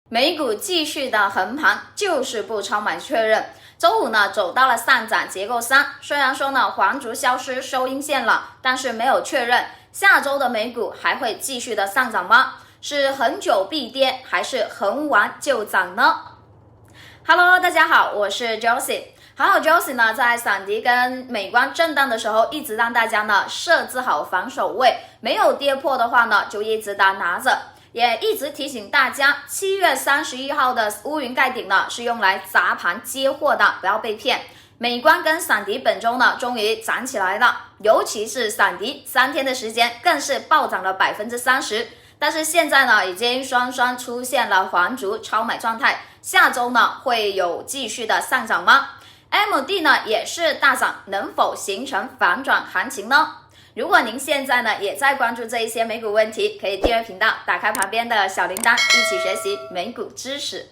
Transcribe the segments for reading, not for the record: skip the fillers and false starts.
美股继续的横盘，就是不超买确认。周五呢走到了上涨结构3，虽然说呢黄竹消失收阴线了，但是没有确认下周的美股还会继续的上涨吗？是恒久必跌，还是横完就涨呢？ Hello， 大家好，我是 Josie。还有 Josie 呢，在闪迪跟美光震荡的时候，一直让大家呢设置好防守位，没有跌破的话呢，就一直的拿着。也一直提醒大家，7月31号的乌云盖顶呢是用来砸盘接货的，不要被骗。美光跟闪迪本周呢终于涨起来了，尤其是闪迪3天的时间更是暴涨了30%。但是现在呢已经双双出现了黄竹超买状态，下周呢会有继续的上涨吗？ AMD 呢也是大涨，能否形成反转行情呢？如果您现在呢也在关注这一些美股问题，可以订阅频道，打开旁边的小铃铛，一起学习美股知识。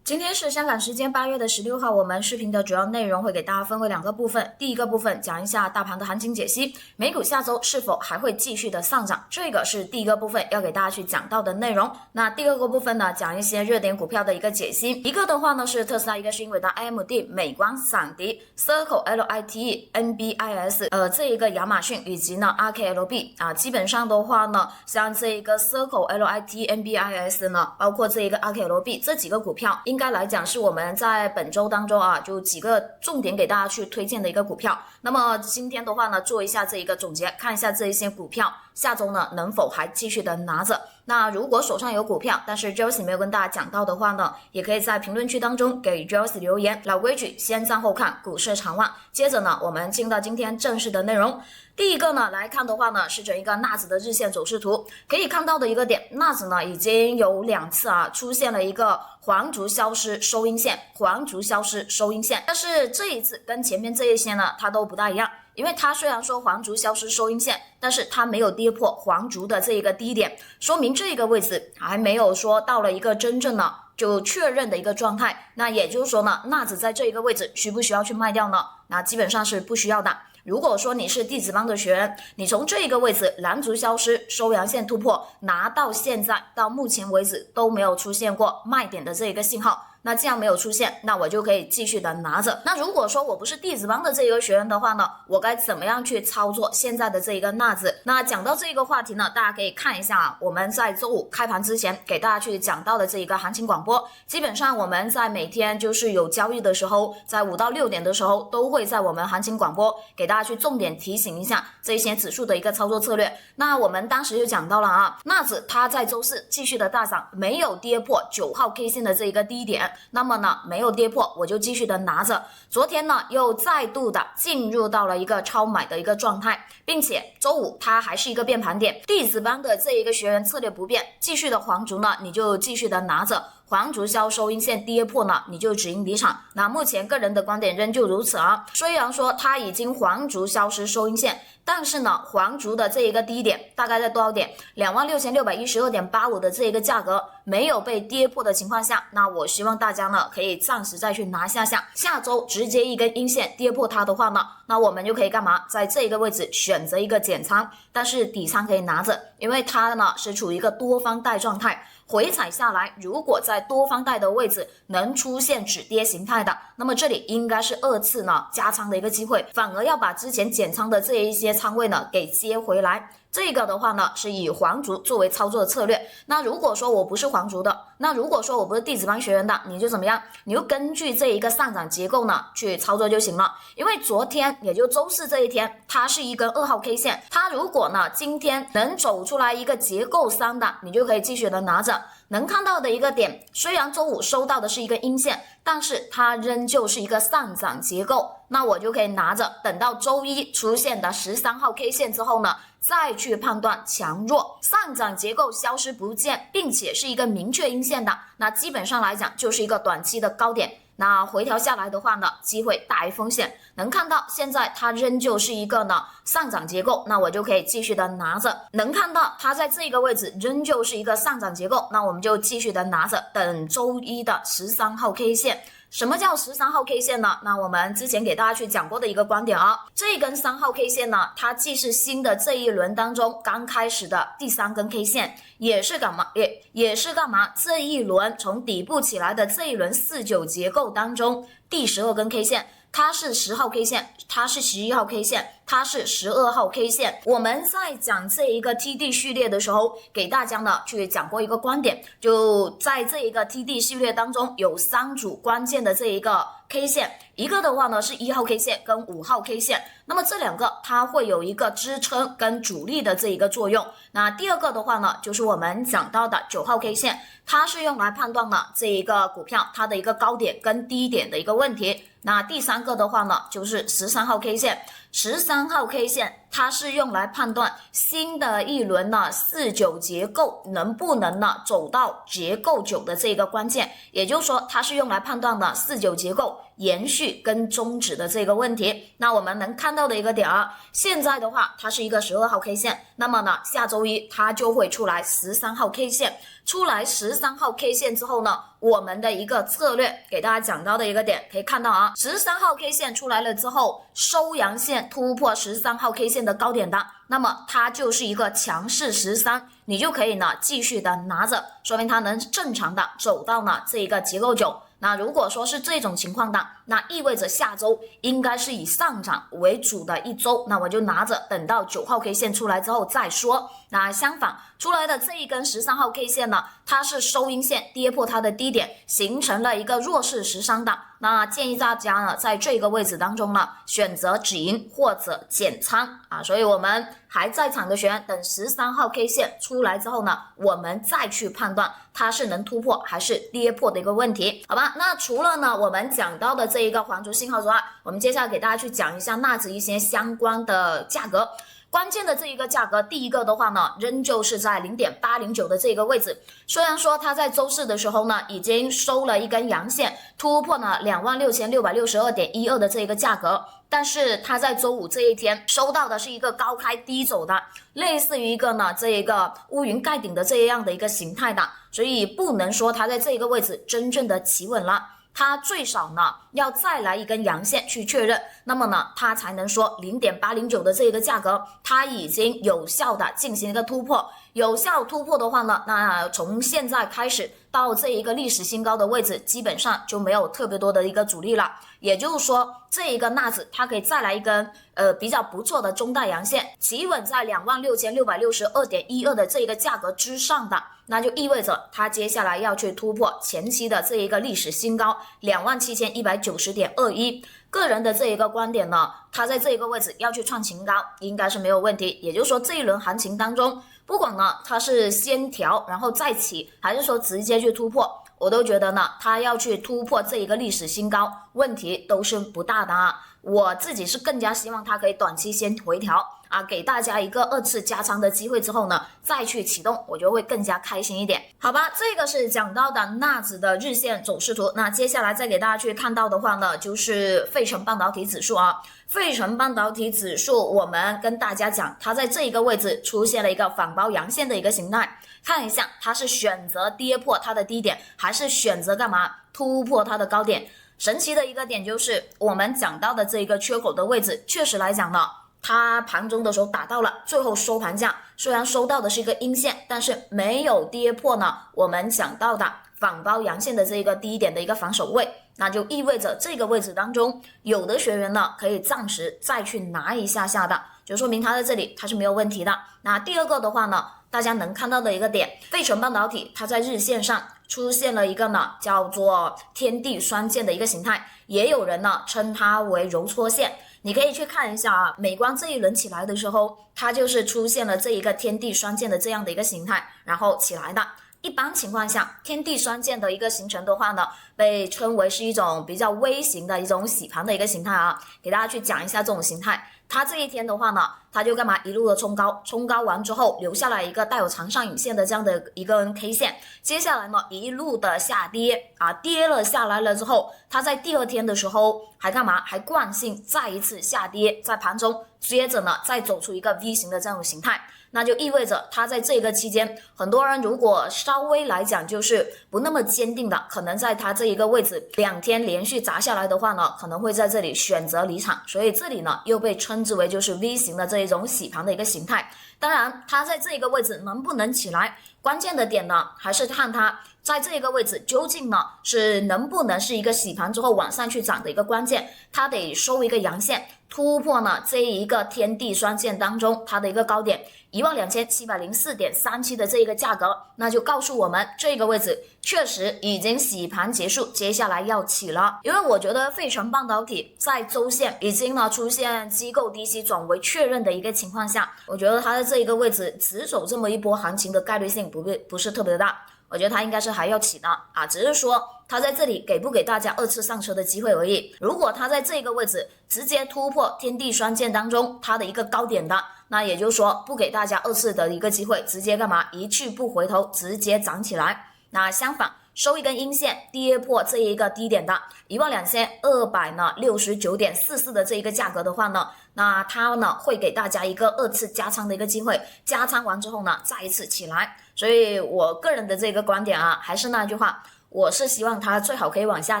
今天是香港时间8月16号，我们视频的主要内容会给大家分为2个部分。第一个部分讲一下大盘的行情解析，美股下周是否还会继续的上涨，这个是第一个部分要给大家去讲到的内容。那第二个部分呢，讲一些热点股票的一个解析，一个的话呢是特斯拉，一个是英伟达、AMD、美光、闪迪、Circle、LITE、NBIS， 这一个亚马逊以及呢 RKLB 基本上的话呢，像这一个 Circle、LITE、NBIS 呢，包括这一个 RKLB 这几个股票，应该来讲是我们在本周当中就几个重点给大家去推荐的一个股票。那么今天的话呢，做一下这一个总结，看一下这一些股票下周呢能否还继续的拿着。那如果手上有股票，但是 Josie 没有跟大家讲到的话呢，也可以在评论区当中给 Josie 留言。老规矩，先赞后看，股市长望。接着呢，我们进到今天正式的内容。第一个呢来看的话呢，是整一个纳指的日线走势图，可以看到的一个点，纳指呢已经有2次出现了一个黄竹消失收阴线，黄竹消失收阴线，但是这一次跟前面这一些呢，它都不大一样。因为它虽然说黄竹消失收阴线，但是它没有跌破黄竹的这一个低点，说明这个位置还没有说到了一个真正的就确认的一个状态。那也就是说呢，纳指在这一个位置需不需要去卖掉呢？那基本上是不需要的。如果说你是弟子帮的学员，你从这个位置蓝竹消失收阳线突破拿到现在到目前为止都没有出现过卖点的这一个信号，那既然没有出现，那我就可以继续的拿着。那如果说我不是弟子帮的这一个学员的话呢，我该怎么样去操作现在的这一个纳指？那讲到这个话题呢，大家可以看一下我们在周五开盘之前给大家去讲到的这一个行情广播。基本上我们在每天就是有交易的时候，在5到6点的时候，都会在我们行情广播给大家去重点提醒一下这些指数的一个操作策略。那我们当时就讲到了纳指它在周四继续的大涨，没有跌破9号 K 线的这一个低点，那么呢没有跌破，我就继续的拿着。昨天呢又再度的进入到了一个超买的一个状态，并且周五它还是一个变盘点，弟子帮的这一个学员策略不变，继续的黄竹呢你就继续的拿着，黄竹消收阴线跌破呢你就止盈离场。那目前个人的观点仍旧如此虽然说它已经黄竹消失收阴线，但是呢黄竹的这一个低点大概在多少点 26,612.85 的这一个价格没有被跌破的情况下，那我希望大家呢可以暂时再去拿下下周直接一根阴线跌破它的话呢，那我们就可以干嘛，在这个位置选择一个减仓，但是底仓可以拿着，因为它呢是处于一个多方带状态，回踩下来如果在多方带的位置能出现止跌形态的，那么这里应该是2次呢加仓的一个机会，反而要把之前减仓的这一些仓位呢给接回来。这个的话呢是以黄竹作为操作的策略。那如果说我不是黄竹的，那如果说我不是弟子帮学员的，你就怎么样，你就根据这一个上涨结构呢去操作就行了。因为昨天也就周四这一天它是一根2号 K 线，它如果呢今天能走出来一个结构3的，你就可以继续的拿着。能看到的一个点，虽然周五收到的是一个阴线，但是它仍旧是一个上涨结构，那我就可以拿着，等到周一出现的13号 K 线之后呢，再去判断强弱。上涨结构消失不见，并且是一个明确阴线的，那基本上来讲就是一个短期的高点。那回调下来的话呢，机会大于风险。能看到现在它仍旧是一个呢上涨结构，那我就可以继续的拿着。能看到它在这个位置仍旧是一个上涨结构，那我们就继续的拿着，等周一的13号 K 线什么叫13号 K 线呢？那我们之前给大家去讲过的一个观点啊，这根3号 K 线呢，它既是新的这一轮当中刚开始的第3根 K 线，也是干嘛？也是干嘛？这一轮从底部起来的这一轮49结构当中第12根 K 线。它是10号 K 线，它是11号 K 线，它是12号 K 线。我们在讲这一个 TD 序列的时候，给大家呢去讲过一个观点，就在这一个 TD 序列当中有3组关键的这一个 K 线，一个的话呢是1号 K 线跟5号 K 线，那么这两个它会有一个支撑跟阻力的这一个作用。那第二个的话呢，就是我们讲到的9号 K 线，它是用来判断了这一个股票它的一个高点跟低点的一个问题。那第3个的话呢，就是13号 K 线，13号 K 线它是用来判断新的一轮呢49结构能不能呢走到结构9的这个关键，也就是说它是用来判断的49结构延续跟终止的这个问题。那我们能看到的一个点啊，现在的话它是一个12号 K 线，那么呢下周一它就会出来13号 K 线，出来13号 K 线之后呢，我们的一个策略给大家讲到的一个点可以看到啊，13号 K 线出来了之后，收阳线突破13号 K 线的高点的，那么它就是一个强势13，你就可以呢继续的拿着，说明它能正常的走到呢这一个结构9。那如果说是这种情况的，那意味着下周应该是以上涨为主的一周，那我就拿着等到9号 K 线出来之后再说。那相反出来的这一根13号 K 线呢，它是收阴线跌破它的低点，形成了一个弱势13的，那建议大家呢在这个位置当中呢选择止盈或者减仓啊。所以我们还在场的学员等13号 K 线出来之后呢，我们再去判断它是能突破还是跌破的一个问题，好吧？那除了呢我们讲到的这一个黄竹信号之外，我们接下来给大家去讲一下纳指一些相关的价格。关键的这一个价格，第一个的话呢，仍旧是在0.809的这个位置。虽然说它在周四的时候呢，已经收了一根阳线，突破了26662.12的这个价格，但是它在周五这一天收到的是一个高开低走的，类似于一个呢这一个乌云盖顶的这样的一个形态的，所以不能说它在这个位置真正的企稳了。它最少呢要再来一根阳线去确认，那么呢它才能说0.809的这个价格它已经有效的进行一个突破。有效突破的话呢，那从现在开始到这一个历史新高的位置，基本上就没有特别多的一个阻力了。也就是说，这一个纳指它可以再来一根比较不错的中大阳线，企稳在26662.12的这一个价格之上的，那就意味着它接下来要去突破前期的这一个历史新高27190.21。个人的这一个观点呢，它在这一个位置要去创新高应该是没有问题。也就是说，这一轮行情当中，不管呢它是先调然后再起，还是说直接去突破，我都觉得呢它要去突破这一个历史新高，问题都是不大的啊。我自己是更加希望它可以短期先回调啊，给大家一个2次加仓的机会之后呢，再去启动，我就会更加开心一点，好吧？这个是讲到的纳指的日线走势图。那接下来再给大家去看到的话呢，就是费城半导体指数啊。费城半导体指数，我们跟大家讲，它在这一个位置出现了一个反包阳线的一个形态，看一下它是选择跌破它的低点，还是选择干嘛突破它的高点。神奇的一个点就是我们讲到的这一个缺口的位置，确实来讲呢，它盘中的时候打到了，最后收盘价虽然收到的是一个阴线，但是没有跌破呢我们讲到的反包阳线的这个低点的一个防守位，那就意味着这个位置当中，有的学员呢可以暂时再去拿一下下的，就说明它在这里它是没有问题的。那第二个的话呢，大家能看到的一个点，费城半导体它在日线上出现了一个呢叫做天地双剑的一个形态，也有人呢称它为揉搓线。你可以去看一下啊，美光这一轮起来的时候，它就是出现了这一个天地双剑的这样的一个形态，然后起来的。一般情况下，天地双剑的一个形成的话呢，被称为是一种比较微型的一种洗盘的一个形态啊，给大家去讲一下这种形态。它这一天的话呢，它就干嘛一路的冲高，冲高完之后留下来一个带有长上影线的这样的一根 K 线，接下来呢一路的下跌啊，跌了下来了之后，它在第二天的时候还干嘛？还惯性再一次下跌，在盘中接着呢再走出一个 V 型的这种形态。那就意味着它在这个期间，很多人如果稍微来讲就是不那么坚定的，可能在它这一个位置2天连续砸下来的话呢，可能会在这里选择离场，所以这里呢又被称之为就是 V 型的这一种洗盘的一个形态。当然它在这个位置能不能起来，关键的点呢还是看它在这个位置究竟呢是能不能是一个洗盘之后往上去涨的一个关键，它得收一个阳线，突破呢这一个天地双线当中它的一个高点12704.37的这一个价格，那就告诉我们这个位置确实已经洗盘结束，接下来要起了。因为我觉得费城半导体在周线已经呢出现机构低吸转为确认的一个情况下，我觉得它在这一个位置只走这么一波行情的概率性不是特别的大，我觉得它应该是还要起的啊，只是说它在这里给不给大家2次上车的机会而已。如果它在这个位置直接突破天地双线当中它的一个高点的，那也就是说不给大家2次的一个机会，直接干嘛一去不回头直接涨起来。那相反收一根阴线跌破这一个低点的12269.44的这一个价格的话呢，那它呢会给大家一个2次加仓的一个机会，加仓完之后呢再一次起来。所以我个人的这个观点啊，还是那句话，我是希望它最好可以往下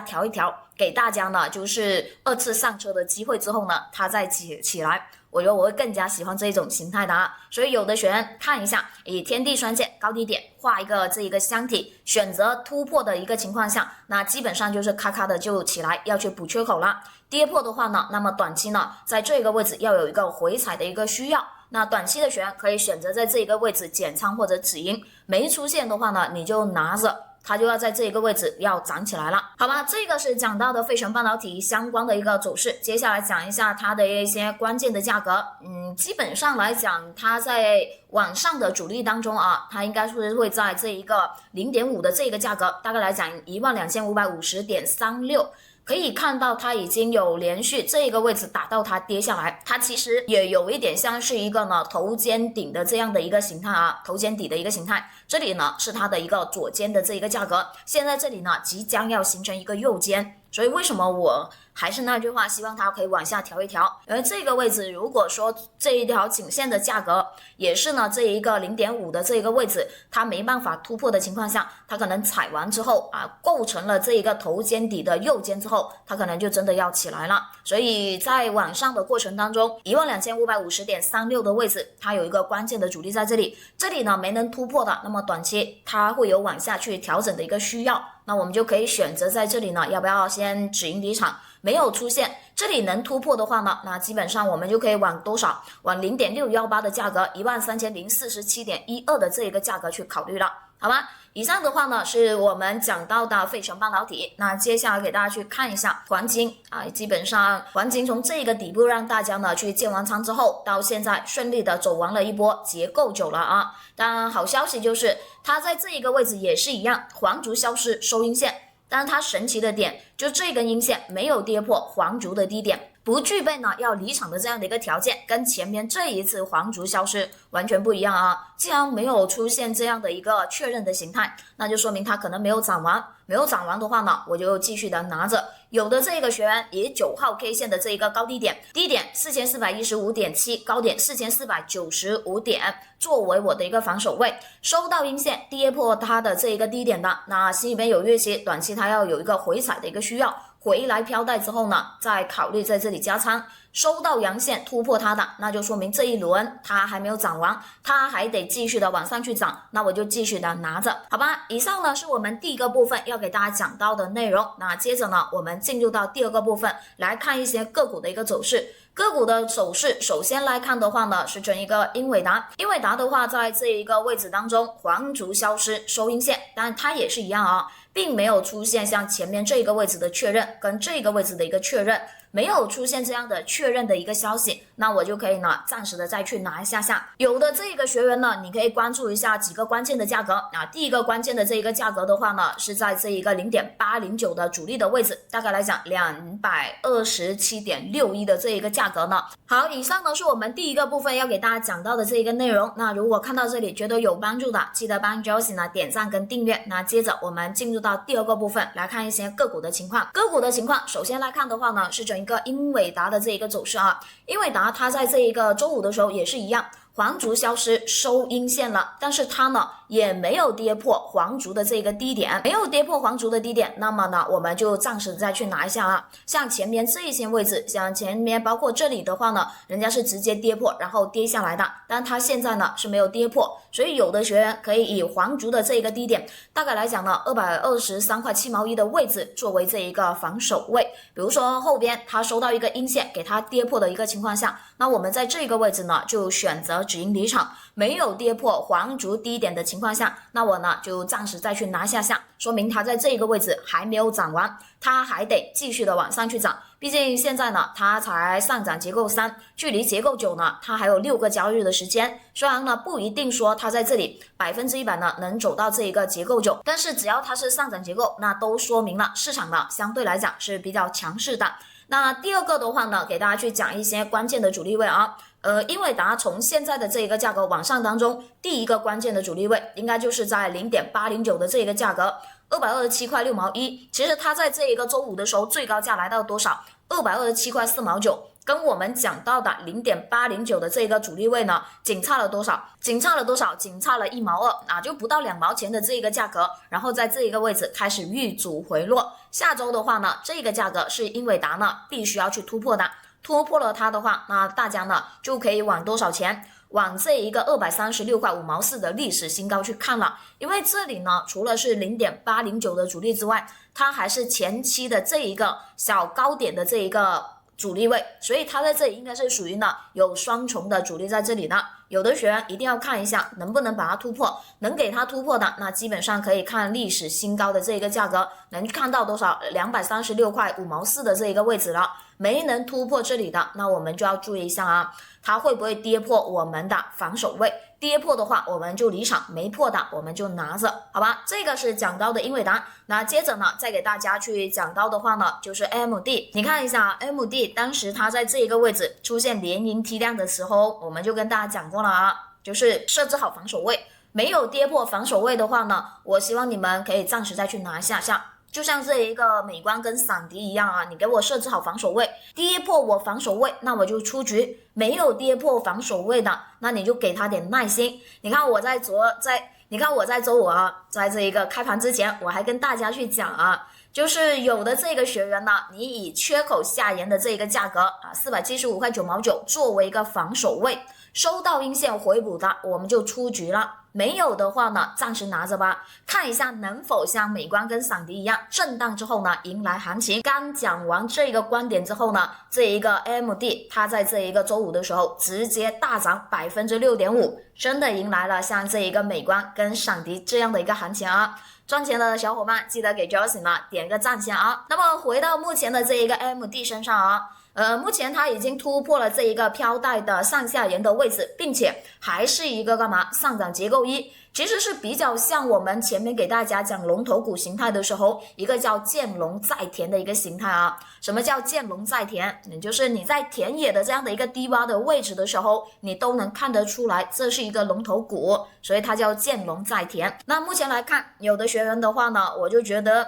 调一调，给大家呢就是2次上车的机会之后呢它再起来，我觉得我会更加喜欢这种形态的啊。所以有的学员看一下，以天地双线高低点画一个这一个箱体，选择突破的一个情况下，那基本上就是咔咔的就起来要去补缺口了。跌破的话呢，那么短期呢在这个位置要有一个回踩的一个需要，那短期的学员可以选择在这个位置减仓或者止盈，没出现的话呢你就拿着，它就要在这个位置要涨起来了，好吧？这个是讲到的费城半导体相关的一个走势，接下来讲一下它的一些关键的价格。基本上来讲，它在往上的主力当中啊，它应该是会在这一个 0.5 的这个价格，大概来讲 12550.36。可以看到它已经有连续这个位置打到它跌下来，它其实也有一点像是一个呢头肩顶的这样的一个形态啊，头肩底的一个形态。这里呢是它的一个左肩的这一个价格，现在这里呢即将要形成一个右肩，所以为什么我还是那句话，希望它可以往下调一调。而这个位置如果说这一条颈线的价格也是呢这一个 0.5 的这一个位置，它没办法突破的情况下，它可能踩完之后啊，构成了这一个头肩底的右肩之后，它可能就真的要起来了。所以在往上的过程当中 12550.36 的位置，它有一个关键的阻力在这里，这里呢没能突破的，那么短期它会有往下去调整的一个需要，那我们就可以选择在这里呢要不要先止盈离场。没有出现这里能突破的话呢，那基本上我们就可以往多少，往 0.618 的价格 13047.12 的这一个价格去考虑了，好吧？以上的话呢是我们讲到的费城半导体，那接下来给大家去看一下黄金啊，基本上黄金从这个底部让大家呢去建完仓之后，到现在顺利的走完了一波结构久了啊。当然好消息就是它在这一个位置也是一样，黄烛消失收阴线，但是它神奇的点就这根阴线没有跌破黄烛的低点，不具备呢要离场的这样的一个条件，跟前面这一次黄烛消失完全不一样啊。既然没有出现这样的一个确认的形态，那就说明它可能没有涨完，没有涨完的话呢，我就继续的拿着。有的这个学员以9号 K 线的这一个高低点，低点 4415.7， 高点 4495点作为我的一个防守位，收到阴线跌破它的这一个低点的，那心里边有预期，短期它要有一个回踩的一个需要，回来飘带之后呢，再考虑在这里加仓。收到阳线突破它的，那就说明这一轮它还没有涨完，它还得继续的往上去涨，那我就继续的拿着，好吧？以上呢是我们第一个部分要给大家讲到的内容，那接着呢我们进入到第二个部分，来看一些个股的一个走势。个股的走势首先来看的话呢，是整一个英伟达。英伟达的话在这一个位置当中黄烛消失收阴线，但它也是一样啊，并没有出现像前面这个位置的确认跟这个位置的一个确认，没有出现这样的确认的一个消息，那我就可以呢暂时的再去拿一下下。有的这个学员呢，你可以关注一下几个关键的价格啊。第一个关键的这一个价格的话呢，是在这一个0.809的主力的位置，大概来讲227.61的这一个价格呢。好，以上呢是我们第一个部分要给大家讲到的这一个内容。那如果看到这里觉得有帮助的，记得帮 Josie 呢点赞跟订阅。那接着我们进入到第二个部分，来看一些个股的情况。个股的情况，首先来看的话呢，是整一个英伟达的这一个走势啊。英伟达它在这一个周五的时候也是一样，黄竹消失收阴线了，但是它呢也没有跌破黄竹的这个低点，没有跌破黄竹的低点，那么呢我们就暂时再去拿一下啊。像前面这一些位置，像前面包括这里的话呢，人家是直接跌破然后跌下来的，但它现在呢是没有跌破，所以有的学员可以以黄竹的这个低点，大概来讲呢223块7毛1的位置作为这一个防守位。比如说后边它收到一个阴线给它跌破的一个情况下，那我们在这个位置呢就选择止盈离场，没有跌破黄竹低点的情况下，那我呢就暂时再去拿下，说明它在这个位置还没有涨完，它还得继续的往上去涨。毕竟现在呢它才上涨结构3，距离结构9呢它还有6个交易日的时间，虽然呢不一定说它在这里100%呢能走到这一个结构9，但是只要它是上涨结构，那都说明了市场呢相对来讲是比较强势的。那第二个的话呢，给大家去讲一些关键的主力位啊。英伟达从现在的这一个价格往上当中，第一个关键的主力位应该就是在0.809的这一个价格，227块6毛1。其实它在这一个周五的时候最高价来到多少？227块4毛9。跟我们讲到的0.809的这个主力位呢，仅差了多少？仅差了1毛2啊，就不到2毛钱的这个价格，然后在这一个位置开始遇阻回落。下周的话呢，这个价格是英伟达呢必须要去突破的，突破了它的话，那大家呢就可以往多少钱？往这一个236块5毛4的历史新高去看了。因为这里呢除了是0.809的主力之外，它还是前期的这一个小高点的这一个主力位，所以它在这里应该是属于呢有双重的主力在这里的。有的学员一定要看一下能不能把它突破，能给它突破的，那基本上可以看历史新高的这个价格，能看到多少236块5毛4的这一个位置了。没能突破这里的，那我们就要注意一下啊，它会不会跌破我们的防守位？跌破的话我们就离场，没破的我们就拿着，好吧？这个是讲到的英伟达。那接着呢再给大家去讲到的话呢，就是 AMD。 你看一下 AMD 当时它在这一个位置出现连阴踢量的时候，我们就跟大家讲过了啊，就是设置好防守位，没有跌破防守位的话呢，我希望你们可以暂时再去拿下。就像这一个美光跟闪迪一样啊，你给我设置好防守位，跌破我防守位，那我就出局；没有跌破防守位的，那你就给他点耐心。你看我在周五啊，在这一个开盘之前，我还跟大家去讲啊，就是有的这个学员呢，你以缺口下沿的这一个价格啊，475块9毛9作为一个防守位，收到阴线回补的，我们就出局了。没有的话呢，暂时拿着吧，看一下能否像美光跟闪迪一样，震荡之后呢，迎来行情。刚讲完这个观点之后呢，这一个 AMD 它在这一个周五的时候直接大涨6.5%，真的迎来了像这一个美光跟闪迪这样的一个行情啊。赚钱的小伙伴记得给 Josie 呢点个赞先啊。那么回到目前的这一个 AMD 身上啊，目前它已经突破了这一个飘带的上下沿的位置，并且还是一个干嘛上涨结构1，其实是比较像我们前面给大家讲龙头股形态的时候，一个叫见龙在田的一个形态啊。什么叫见龙在田？就是你在田野的这样的一个低洼的位置的时候，你都能看得出来这是一个龙头股，所以它叫见龙在田。那目前来看，有的学员的话呢，我就觉得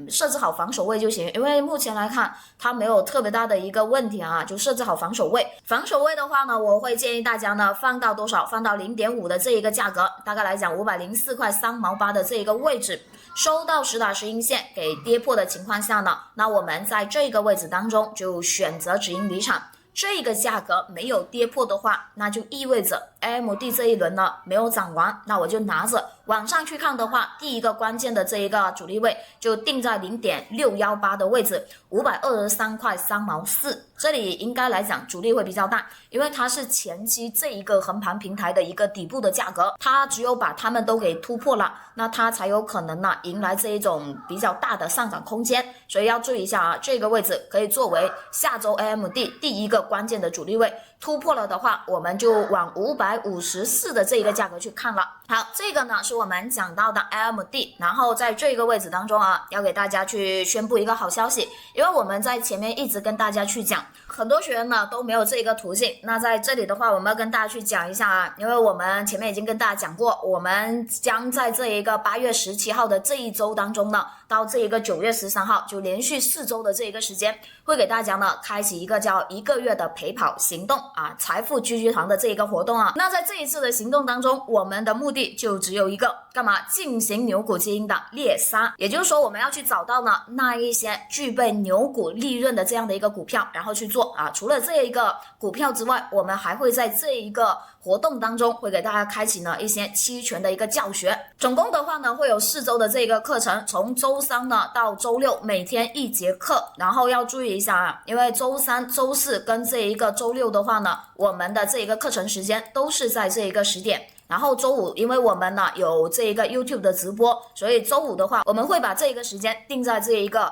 设置好防守位就行，因为目前来看它没有特别大的一个问题啊，就设置好防守位。防守位的话呢，我会建议大家呢放到多少？放到0.5的这一个价格，大概来讲504块3毛8的这一个位置，收到实打实阴线给跌破的情况下呢，那我们在这个位置当中就选择止盈离场。这个价格没有跌破的话，那就意味着 AMD 这一轮呢没有涨完，那我就拿着。往上去看的话，第一个关键的这一个主力位就定在0.618的位置，523块3毛4，这里应该来讲主力会比较大，因为它是前期这一个横盘平台的一个底部的价格，它只有把它们都给突破了，那它才有可能呢迎来这一种比较大的上涨空间，所以要注意一下啊，这个位置可以作为下周 AMD 第一个关键的主力位。突破了的话，我们就往554的这一个价格去看了。好，这个呢是我们讲到的 AMD， 然后在这个位置当中啊，要给大家去宣布一个好消息，因为我们在前面一直跟大家去讲，很多学员呢都没有这个途径。那在这里的话，我们要跟大家去讲一下啊，因为我们前面已经跟大家讲过，我们将在这一个8月17号的这一周当中呢，到这一个9月13号，就连续4周的这一个时间，会给大家呢开启一个叫1个月的陪跑行动啊，财富狙击团的这一个活动啊。那在这一次的行动当中，我们的目的就只有一个，干嘛？进行牛股基因的猎杀，也就是说我们要去找到呢那一些具备牛股利润的这样的一个股票，然后去做啊。除了这一个股票之外，我们还会在这一个活动当中会给大家开启呢一些期权的一个教学，总共的话呢会有4周的这个课程，从周3呢到周6每天1节课，然后要注意一下啊，因为周3、周4跟这一个周6的话呢，我们的这一个课程时间都是在这一个10点。然后周5，因为我们呢有这一个 YouTube 的直播，所以周5的话，我们会把这一个时间定在这一个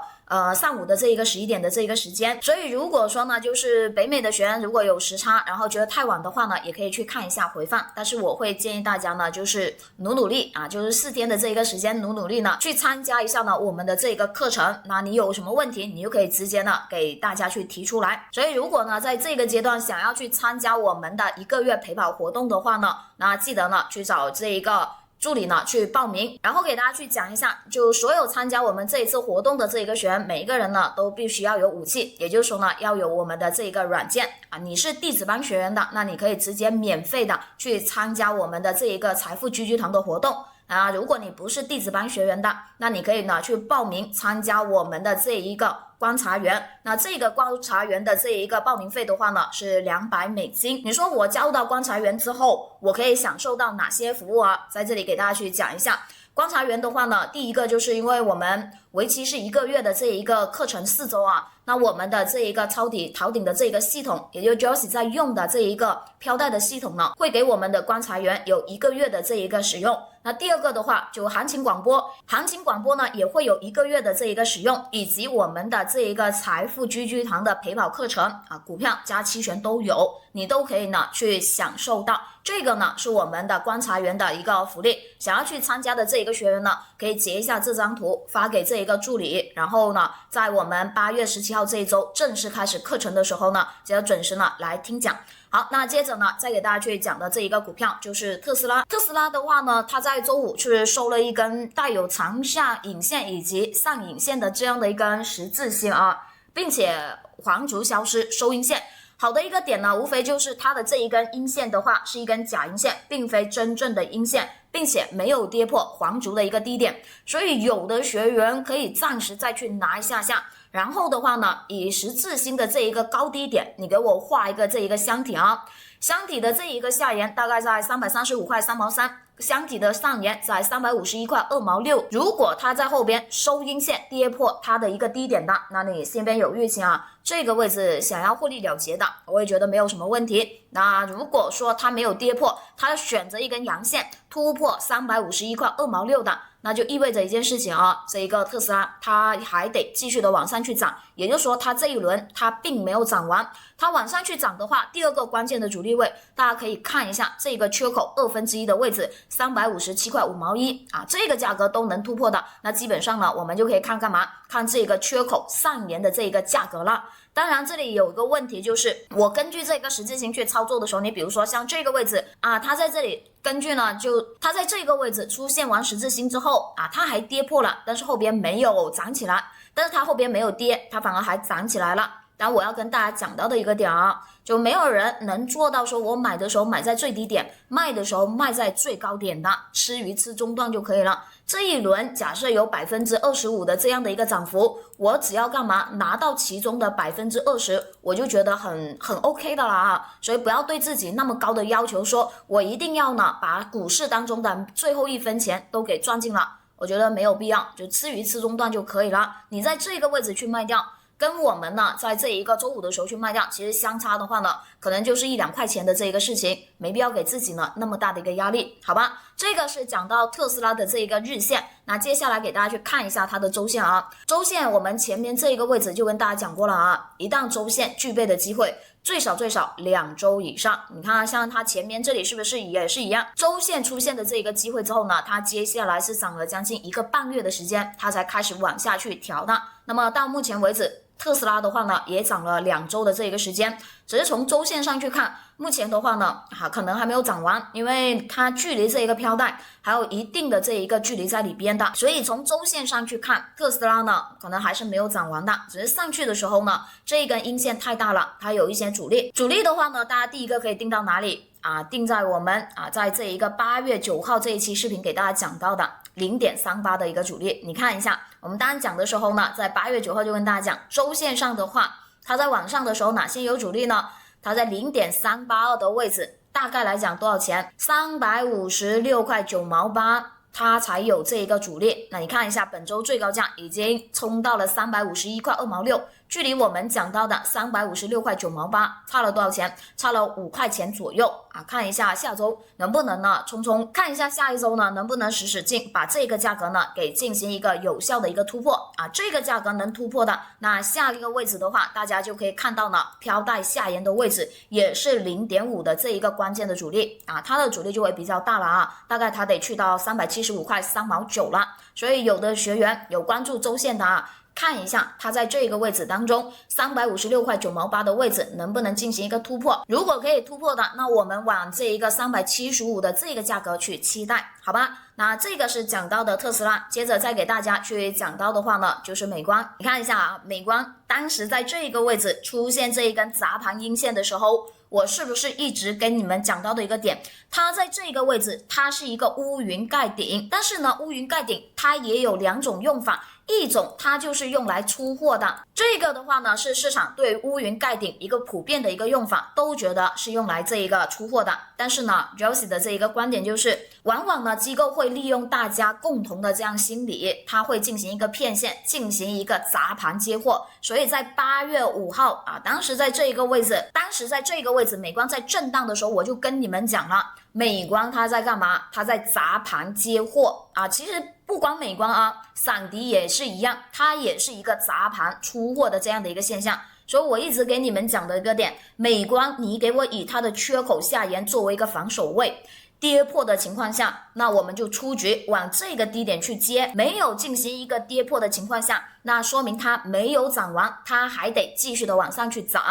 上午的这一个11点的这一个时间。所以如果说呢，就是北美的学员如果有时差，然后觉得太晚的话呢，也可以去看一下回放。但是我会建议大家呢，就是努力啊，就是4天的这一个时间努力呢，去参加一下呢我们的这个课程。那你有什么问题，你就可以直接呢给大家去提出来。所以如果呢在这个阶段想要去参加我们的1个月陪跑活动的话呢，那记得呢去找这一个助理呢去报名，然后给大家去讲一下，就所有参加我们这一次活动的这一个学员，每一个人呢都必须要有武器，也就是说呢要有我们的这一个软件啊。你是弟子班学员的，那你可以直接免费的去参加我们的这一个财富狙击团的活动啊。如果你不是弟子班学员的，那你可以呢去报名参加我们的这一个观察员。那这个观察员的这一个报名费的话呢是$200。你说我交到观察员之后，我可以享受到哪些服务啊？在这里给大家去讲一下。观察员的话呢，第一个就是因为我们为期是1个月的这一个课程4周啊，那我们的这一个抄底逃顶的这一个系统，也就是 Josie 在用的这一个飘带的系统呢，会给我们的观察员有1个月的这一个使用。那第二个的话，就行情广播呢也会有1个月的这一个使用，以及我们的这一个财富狙击团的陪跑课程啊，股票加期权都有，你都可以呢去享受到。这个呢是我们的观察员的一个福利，想要去参加的这一个学员呢，可以截一下这张图发给这一个助理，然后呢，在我们8月17号这一周正式开始课程的时候呢，就要准时呢来听讲。好，那接着呢，再给大家去讲的这一个股票就是特斯拉。特斯拉的话呢，它在周5是收了一根带有长下影线以及上影线的这样的一根十字星啊，并且黄烛消失收阴线。好的一个点呢，无非就是它的这一根阴线的话是一根假阴线，并非真正的阴线，并且没有跌破黄烛的一个低点，所以有的学员可以暂时再去拿一下下。然后的话呢，以十字星的这一个高低点，你给我画一个这一个箱体啊，箱体的这一个下沿大概在335块3毛3，箱体的上沿在351块2毛6。如果它在后边收阴线跌破它的一个低点的，那你心边有预期啊，这个位置想要获利了结的，我也觉得没有什么问题。那如果说它没有跌破，它选择一根阳线突破351块2毛6的，那就意味着一件事情啊，这一个特斯拉它还得继续的往上去涨，也就是说它这一轮它并没有涨完，它往上去涨的话，第二个关键的阻力位，大家可以看一下这个缺口1/2的位置，357块5毛1啊，这个价格都能突破的，那基本上呢，我们就可以看干嘛？看这个缺口上沿的这个价格了。当然这里有一个问题，就是我根据这个十字星去操作的时候，你比如说像这个位置啊，它在这里根据呢，就它在这个位置出现完十字星之后啊，它还跌破了，但是后边没有涨起来，但是它后边没有跌，它反而还涨起来了。但我要跟大家讲到的一个点啊，就没有人能做到说我买的时候买在最低点，卖的时候卖在最高点的，吃鱼吃中段就可以了。这一轮假设有25%的这样的一个涨幅，我只要干嘛拿到其中的20%，我就觉得很 OK 的了啊。所以不要对自己那么高的要求，说我一定要呢把股市当中的最后1分钱都给赚进了，我觉得没有必要，就吃鱼吃中段就可以了。你在这个位置去卖掉，跟我们呢在这一个周五的时候去卖掉，其实相差的话呢，可能就是1-2块钱的这一个事情，没必要给自己呢那么大的一个压力，好吧？这个是讲到特斯拉的这一个日线，那接下来给大家去看一下它的周线啊。周线我们前面这一个位置就跟大家讲过了啊，一旦周线具备的机会，最少2周以上。你看像它前面这里是不是也是一样，周线出现的这一个机会之后呢，它接下来是涨了将近1个半月的时间，它才开始往下去调的。那么到目前为止，特斯拉的话呢，也涨了2周的这个时间，只是从周线上去看，目前的话呢，可能还没有涨完，因为它距离这一个飘带还有一定的这一个距离在里边的，所以从周线上去看，特斯拉呢可能还是没有涨完的，只是上去的时候呢，这一根阴线太大了，它有一些阻力。阻力的话呢，大家第一个可以定到哪里啊？定在我们在这一个8月9号这一期视频给大家讲到的0.38的一个阻力。你看一下，我们当然讲的时候呢，在8月9号就跟大家讲，周线上的话，它在往上的时候哪些有阻力呢？它在0.382的位置，大概来讲多少钱？356块9毛8。它才有这一个阻力。那你看一下，本周最高价已经冲到了351块2毛6，距离我们讲到的356块9毛8差了多少钱？差了5块钱左右啊！看一下下周能不能呢冲，看一下下一周呢能不能使劲把这个价格呢给进行一个有效的一个突破啊！这个价格能突破的，那下一个位置的话，大家就可以看到呢，飘带下沿的位置也是0.5的这一个关键的阻力啊，它的阻力就会比较大了啊，大概它得去到375块3毛9了。所以有的学员有关注周线的啊，看一下它在这个位置当中356块9毛8的位置能不能进行一个突破，如果可以突破的，那我们往这一个375的这个价格去期待，好吧？那这个是讲到的特斯拉，接着再给大家去讲到的话呢，就是美光。你看一下啊，美光当时在这个位置出现这一根砸盘阴线的时候，我是不是一直跟你们讲到的一个点，它在这个位置它是一个乌云盖顶，但是呢乌云盖顶它也有2种用法，一种它就是用来出货的，这个的话呢是市场对乌云盖顶一个普遍的一个用法，都觉得是用来这一个出货的。但是呢 Josie 的这一个观点就是，往往呢机构会利用大家共同的这样心理，它会进行一个骗线，进行一个砸盘接货。所以在8月5号啊，当时在这个位置美光在震荡的时候，我就跟你们讲了，美光它在干嘛？它在砸盘接货啊！其实不光美光啊，闪迪也是一样，它也是一个砸盘出货的这样的一个现象。所以我一直给你们讲的一个点，美光你给我以它的缺口下沿作为一个防守位，跌破的情况下，那我们就出局往这个低点去接，没有进行一个跌破的情况下，那说明它没有涨完，它还得继续的往上去涨。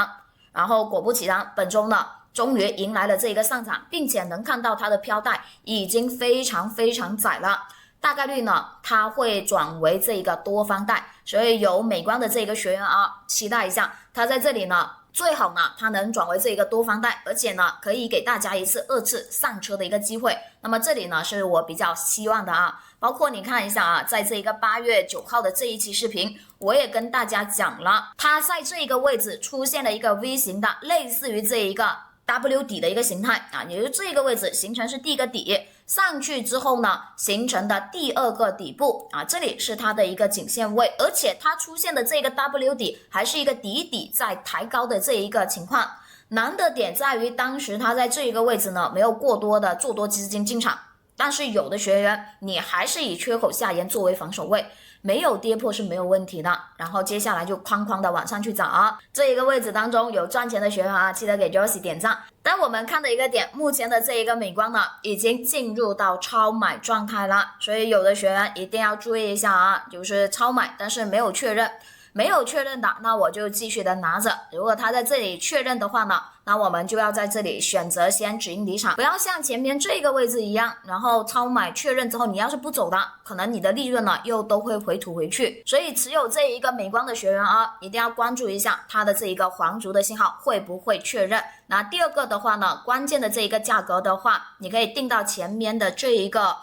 然后果不其然，本周呢终于迎来了这个上涨，并且能看到它的飘带已经非常窄了，大概率呢它会转为这个多方带，所以有美光的这个学员啊，期待一下它在这里呢最好呢它能转为这个多方带，而且呢可以给大家一次2次上车的一个机会。那么这里呢是我比较希望的啊，包括你看一下啊，在这个8月9号的这一期视频，我也跟大家讲了，它在这个位置出现了一个 V 型的，类似于这一个 W 底的一个形态啊，也就是这个位置形成是第一个底，上去之后呢形成的第2个底部啊，这里是它的一个颈线位，而且它出现的这个 W 底还是一个底在抬高的这一个情况。难的点在于当时它在这一个位置呢没有过多的做多资金进场，但是有的学员你还是以缺口下沿作为防守位，没有跌破是没有问题的，然后接下来就哐哐的往上去涨啊。这一个位置当中有赚钱的学员啊，记得给 Josie 点赞。但我们看的一个点，目前的这一个美光呢已经进入到超买状态了，所以有的学员一定要注意一下啊，就是超买但是没有确认的，那我就继续的拿着。如果它在这里确认的话呢，那我们就要在这里选择先止盈离场，不要像前面这个位置一样，然后超买确认之后，你要是不走的，可能你的利润呢又都会回吐回去。所以持有这一个美光的学员啊，一定要关注一下它的这一个黄烛的信号会不会确认。那第2个的话呢，关键的这一个价格的话，你可以定到前面的这一个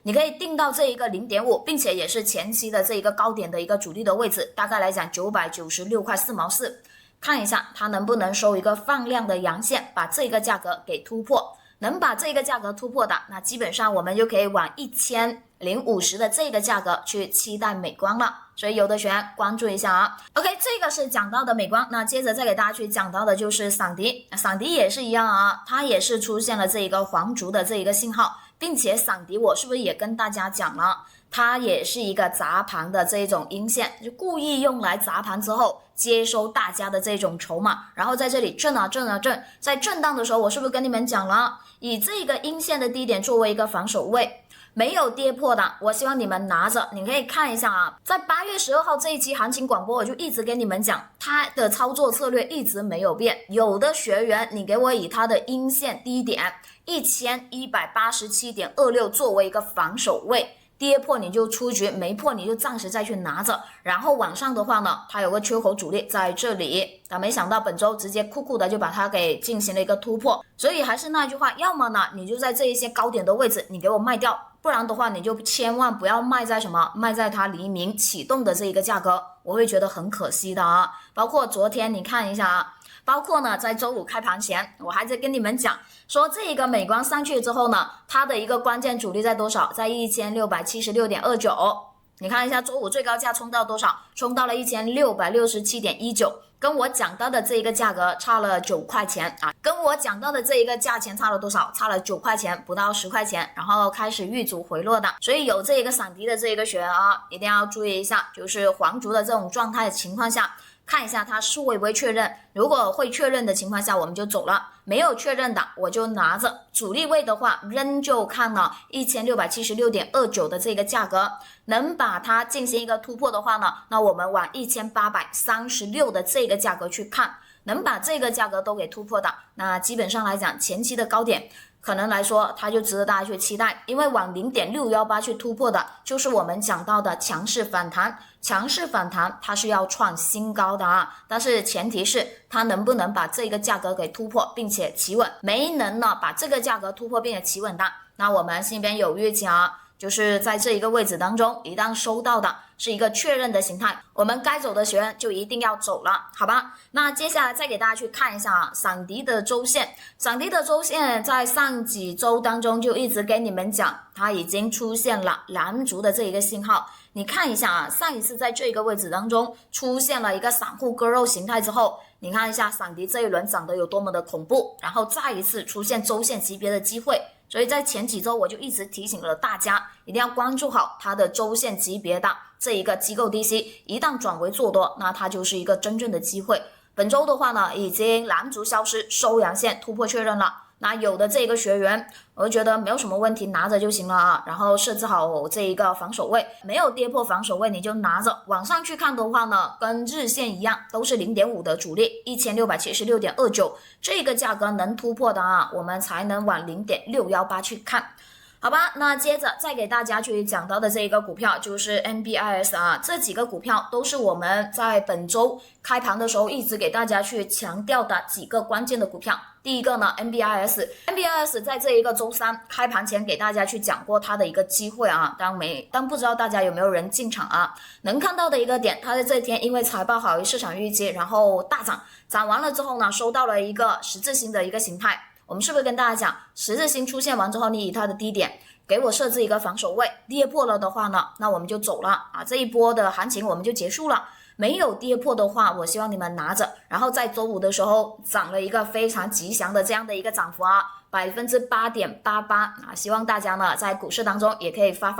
你可以定到这一个 0.5， 并且也是前期的这一个高点的一个阻力的位置，大概来讲996块4毛4。看一下它能不能收一个放量的阳线，把这个价格给突破。能把这个价格突破的，那基本上我们就可以往1050的这个价格去期待美光了。所以有的学员关注一下啊。OK， 这个是讲到的美光，那接着再给大家去讲到的就是闪迪，闪迪也是一样啊，它也是出现了这一个黄烛的这一个信号，并且闪迪我是不是也跟大家讲了，它也是一个砸盘的这种阴线，就故意用来砸盘之后接收大家的这种筹码，然后在这里震啊震啊震，在震荡的时候我是不是跟你们讲了，以这个阴线的低点作为一个防守位，没有跌破的，我希望你们拿着。你可以看一下啊，在8月12号这一期行情广播，我就一直跟你们讲，它的操作策略一直没有变。有的学员，你给我以它的阴线低点1187.26作为一个防守位，跌破你就出局，没破你就暂时再去拿着。然后往上的话呢，它有个缺口阻力在这里，但没想到本周直接酷酷的就把它给进行了一个突破。所以还是那句话，要么呢你就在这一些高点的位置你给我卖掉，不然的话你就千万不要卖在什么，卖在它黎明启动的这一个价格，我会觉得很可惜的啊。包括昨天你看一下啊，包括呢在周五开盘前我还在跟你们讲说，这个美光上去之后呢，它的一个关键阻力在多少，在1676.29。你看一下周五最高价冲到多少，冲到了1667.19，跟我讲到的这一个价格差了9块钱啊，跟我讲到的这一个价钱差了多少，差了9块钱，不到10块钱，然后开始遇阻回落的。所以有这一个闪迪的这一个学员啊，一定要注意一下，就是黄烛的这种状态的情况下，看一下它是会不会确认，如果会确认的情况下我们就走了，没有确认的我就拿着。主力位的话仍旧看了1676.29的这个价格，能把它进行一个突破的话呢，那我们往1836的这个价格去看，能把这个价格都给突破的，那基本上来讲前期的高点可能来说它就值得大家去期待，因为往0.618去突破的就是我们讲到的强势反弹，强势反弹它是要创新高的啊，但是前提是它能不能把这个价格给突破并且企稳，没能呢把这个价格突破并且企稳的，那我们心里边有预期啊，就是在这一个位置当中，一旦收到的是一个确认的形态，我们该走的学员就一定要走了，好吧？那接下来再给大家去看一下啊，闪迪的周线，闪迪的周线在上几周当中就一直跟你们讲，它已经出现了蓝烛的这一个信号。你看一下啊，上一次在这个位置当中出现了一个散户割肉形态之后，你看一下闪迪这一轮涨得有多么的恐怖，然后再一次出现周线级别的机会。所以在前几周我就一直提醒了大家，一定要关注好它的周线级别的这一个机构低吸，一旦转为做多，那它就是一个真正的机会。本周的话呢，已经蓝烛消失，收阳线突破确认了。那有的这个学员，我就觉得没有什么问题，拿着就行了啊。然后设置好这一个防守位，没有跌破防守位你就拿着。往上去看的话呢，跟日线一样，都是0.5的阻力，1676.29，这个价格能突破的啊，我们才能往0.618去看。好吧，那接着再给大家去讲到的这一个股票就是 NBIS 啊，这几个股票都是我们在本周开盘的时候一直给大家去强调的几个关键的股票。第一个呢 NBIS 在这一个周三开盘前给大家去讲过它的一个机会啊，但不知道大家有没有人进场啊？能看到的一个点，它在这天因为财报好于市场预期，然后大涨，涨完了之后呢，收到了一个十字星的一个形态。我们是不是跟大家讲，十字星出现完之后，你以它的低点给我设置一个防守位，跌破了的话呢，那我们就走了啊，这一波的行情我们就结束了。没有跌破的话，我希望你们拿着。然后在周五的时候涨了一个非常吉祥的这样的一个涨幅啊，8.88%啊，希望大家呢在股市当中也可以发。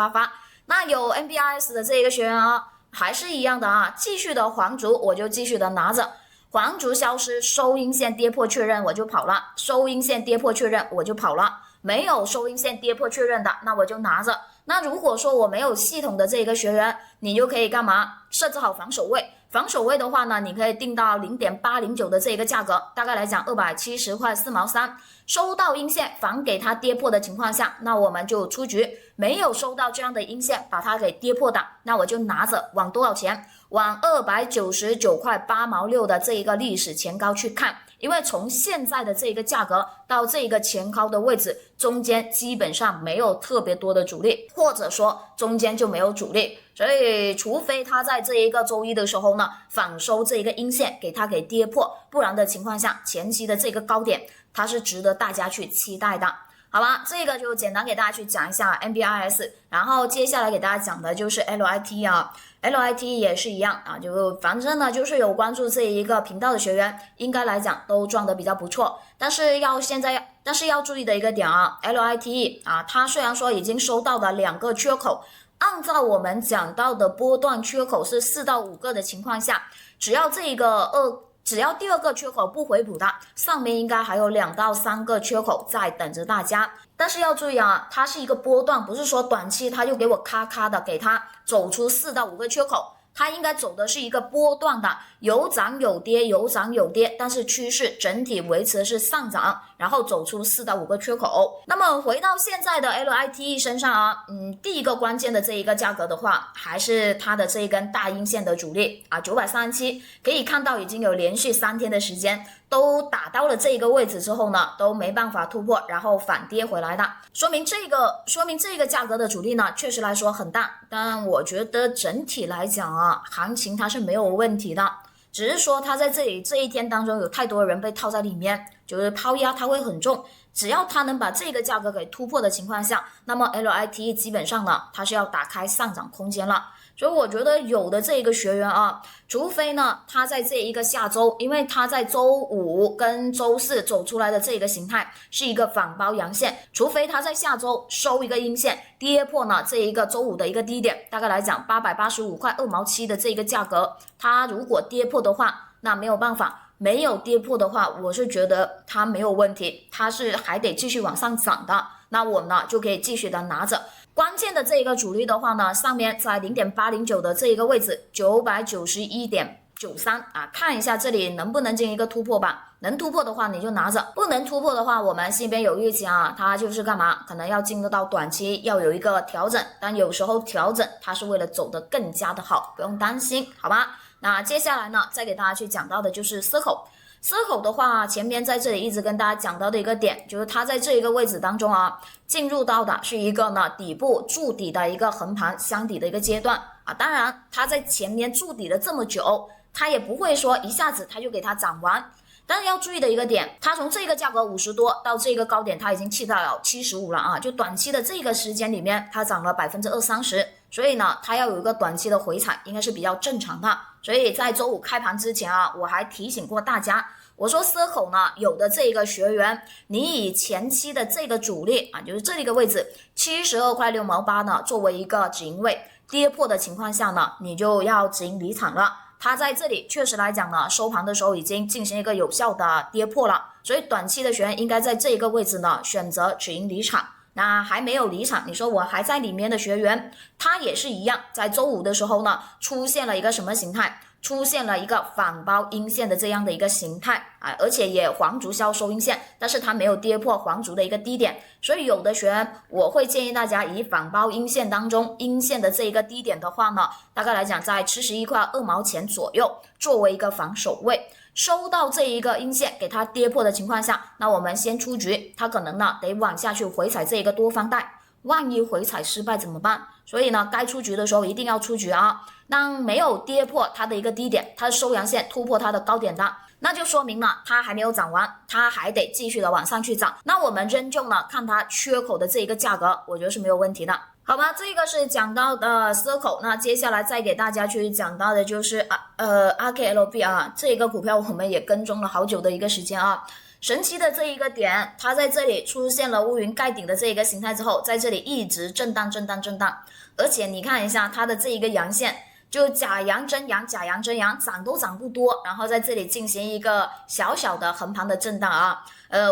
那有 NBIS 的这一个学员啊，还是一样的啊，继续的黄烛我就继续的拿着。黄烛消失，收阴线跌破确认我就跑了，收阴线跌破确认我就跑了，没有收阴线跌破确认的，那我就拿着。那如果说我没有系统的这个学员，你就可以干嘛？设置好防守位。防守位的话呢，你可以定到0.809的这个价格，大概来讲270块4毛3。收到阴线，反给它跌破的情况下，那我们就出局。没有收到这样的阴线，把它给跌破的，那我就拿着往多少钱？往299块8毛6的这一个历史前高去看，因为从现在的这个价格到这个前高的位置，中间基本上没有特别多的阻力，或者说中间就没有阻力，所以除非它在这一个周一的时候呢反收这一个阴线给它给跌破，不然的情况下前期的这个高点它是值得大家去期待的。好吧，这个就简单给大家去讲一下 NBIS， 然后接下来给大家讲的就是 LIT 啊 ，LIT 也是一样啊，就反正呢就是有关注这一个频道的学员，应该来讲都赚得比较不错，但是要注意的一个点啊 ，LIT 啊，它虽然说已经收到了2个缺口，按照我们讲到的波段缺口是4到5个的情况下，只要第2个缺口不回补的，上面应该还有2到3个缺口在等着大家。但是要注意啊，它是一个波段，不是说短期它就给我咔咔的给它走出4到5个缺口，它应该走的是一个波段的，有涨有跌，有涨有跌，但是趋势整体维持的是上涨，然后走出4到5个缺口。那么回到现在的 LIT 身上啊，第一个关键的这一个价格的话，还是它的这一根大阴线的阻力啊，937可以看到已经有连续3天的时间都打到了这一个位置之后呢，都没办法突破，然后反跌回来的，说明这个价格的阻力呢，确实来说很大。但我觉得整体来讲啊，行情它是没有问题的，只是说它在这一天当中有太多人被套在里面，就是抛压它会很重。只要它能把这个价格给突破的情况下，那么 LIT 基本上呢，它是要打开上涨空间了。所以我觉得有的这一个学员啊，除非呢他在这一个下周，因为他在周五跟周四走出来的这个形态是一个反包阳线，除非他在下周收一个阴线，跌破呢这一个周五的一个低点，大概来讲885块2毛7的这个价格，他如果跌破的话，那没有办法。没有跌破的话，我是觉得它没有问题，它是还得继续往上涨的，那我呢就可以继续的拿着。关键的这一个阻力的话呢，上面在 0.809 的这一个位置 991.93 啊，看一下这里能不能进一个突破吧。能突破的话你就拿着，不能突破的话，我们心边有预期啊，它就是干嘛？可能要进入到短期要有一个调整，但有时候调整它是为了走得更加的好，不用担心，好吧？那接下来呢，再给大家去讲到的就是 Circle 的话，前面在这里一直跟大家讲到的一个点，就是它在这一个位置当中啊，进入到的是一个呢底部筑底的一个横盘箱底的一个阶段啊。当然，它在前面筑底了这么久，它也不会说一下子它就给它涨完。但是要注意的一个点，它从这个价格50多到这个高点，它已经去到了75了啊！就短期的这个时间里面，它涨了20-30%，所以呢，它要有一个短期的回踩，应该是比较正常的。所以在周五开盘之前啊，我还提醒过大家，我说Circle呢，有的这个学员，你以前期的这个阻力啊，就是这里个位置72块6毛8呢，作为一个止盈位，跌破的情况下呢，你就要止盈离场了。它在这里确实来讲呢，收盘的时候已经进行一个有效的跌破了，所以短期的学员应该在这一个位置呢选择止盈离场。那还没有离场，你说我还在里面的学员，他也是一样，在周五的时候呢，出现了一个什么形态？出现了一个反包阴线的这样的一个形态啊，而且也黄竹销收阴线，但是它没有跌破黄竹的一个低点，所以有的学员我会建议大家以反包阴线当中阴线的这一个低点的话呢，大概来讲在71块2毛钱左右作为一个防守位。收到这一个阴线给它跌破的情况下，那我们先出局，它可能呢得往下去回踩这一个多方带，万一回踩失败怎么办？所以呢，该出局的时候一定要出局啊。当没有跌破它的一个低点，它收阳线突破它的高点的，那就说明了它还没有涨完，它还得继续的往上去涨。那我们仍旧呢看它缺口的这一个价格，我觉得是没有问题的。好吧，这个是讲到的 Circle， 那接下来再给大家去讲到的就是RKLB 啊，这个股票我们也跟踪了好久的一个时间啊。神奇的这一个点，它在这里出现了乌云盖顶的这一个形态之后，在这里一直震荡，而且你看一下它的这一个阳线，就假阳真阳，假阳真阳，涨都涨不多，然后在这里进行一个小小的横盘的震荡啊。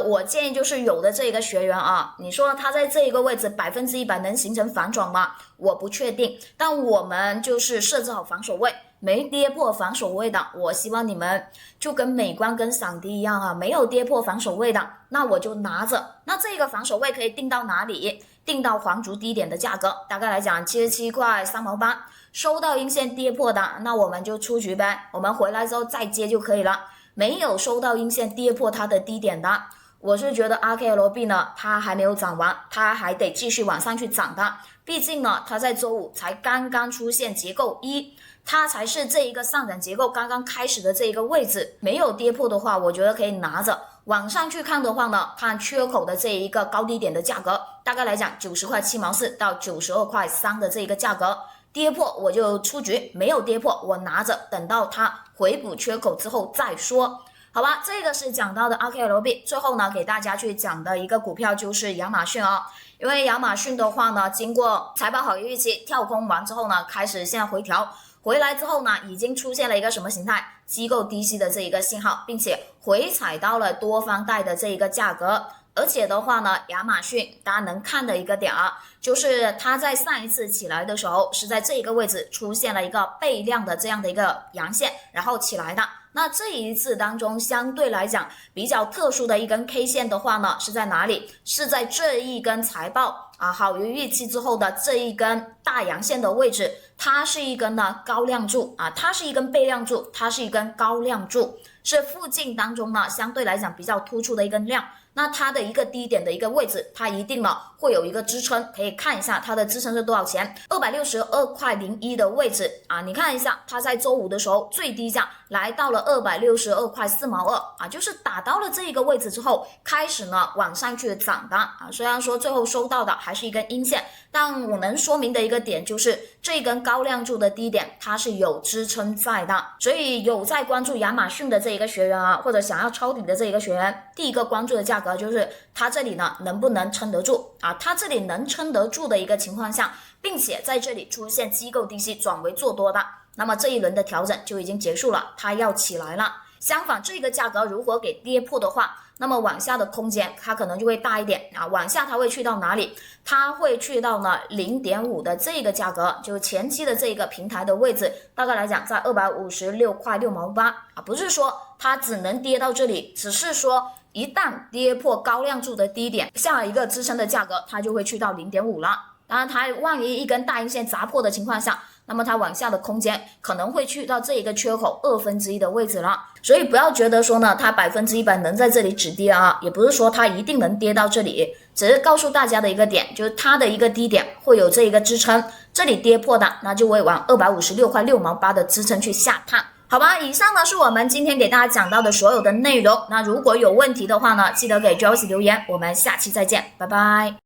我建议就是有的这个学员啊，你说他在这一个位置100%能形成反转吗？我不确定，但我们就是设置好防守位，没跌破防守位的，我希望你们就跟美光跟闪迪一样啊，没有跌破防守位的，那我就拿着。那这个防守位可以定到哪里？定到黄竹低点的价格，大概来讲77块3毛8，收到阴线跌破的，那我们就出局呗，我们回来之后再接就可以了。没有收到阴线跌破它的低点的。我是觉得 RKLB 呢，它还没有涨完，它还得继续往上去涨的。毕竟呢，它在周五才刚刚出现结构一，它才是这一个上涨结构刚刚开始的这一个位置，没有跌破的话，我觉得可以拿着。往上去看的话呢，看缺口的这一个高低点的价格，大概来讲90块7毛4到92块3的这一个价格，跌破我就出局，没有跌破我拿着，等到它回补缺口之后再说。好吧，这个是讲到的 RKLB。最后呢，给大家去讲的一个股票就是亚马逊啊。因为亚马逊的话呢，经过财报好于预期跳空完之后呢，开始现在回调，回来之后呢，已经出现了一个什么形态？机构低吸的这一个信号，并且回踩到了多方带的这一个价格。而且的话呢，亚马逊大家能看的一个点啊，就是它在上一次起来的时候，是在这一个位置出现了一个倍量的这样的一个阳线，然后起来的。那这一次当中，相对来讲比较特殊的一根 K 线的话呢，是在哪里？是在这一根财报好于预期之后的这一根大阳线的位置，它是一根呢高量柱它是一根倍量柱，它是一根高量柱，是附近当中呢相对来讲比较突出的一根量。那它的一个低点的一个位置，它一定呢会有一个支撑，可以看一下它的支撑是多少钱，262块01的位置你看一下，它在周五的时候最低价来到了262块4毛2就是打到了这一个位置之后，开始呢往上去涨的虽然说最后收到的还是一根阴线，但我能说明的一个点就是这根高量柱的低点它是有支撑在的，所以有在关注亚马逊的这一个学员或者想要抄底的这一个学员，第一个关注的价格就是它这里呢能不能撑得住它这里能撑得住的一个情况下，并且在这里出现机构低吸转为做多的，那么这一轮的调整就已经结束了，它要起来了。相反，这个价格如果给跌破的话，那么往下的空间它可能就会大一点往下它会去到哪里？它会去到呢 0.5 的这个价格，就是前期的这个平台的位置，大概来讲在256块6毛8不是说它只能跌到这里，只是说一旦跌破高量柱的低点，下一个支撑的价格它就会去到 0.5 了。当然它万一一根大阴线砸破的情况下，那么它往下的空间可能会去到这一个缺口1/2的位置了。所以不要觉得说呢它100%能在这里止跌也不是说它一定能跌到这里，只是告诉大家的一个点，就是它的一个低点会有这一个支撑，这里跌破的那就会往256块6毛8的支撑去下探。好吧，以上呢是我们今天给大家讲到的所有的内容。那如果有问题的话呢，记得给 Joyce 留言，我们下期再见，拜拜。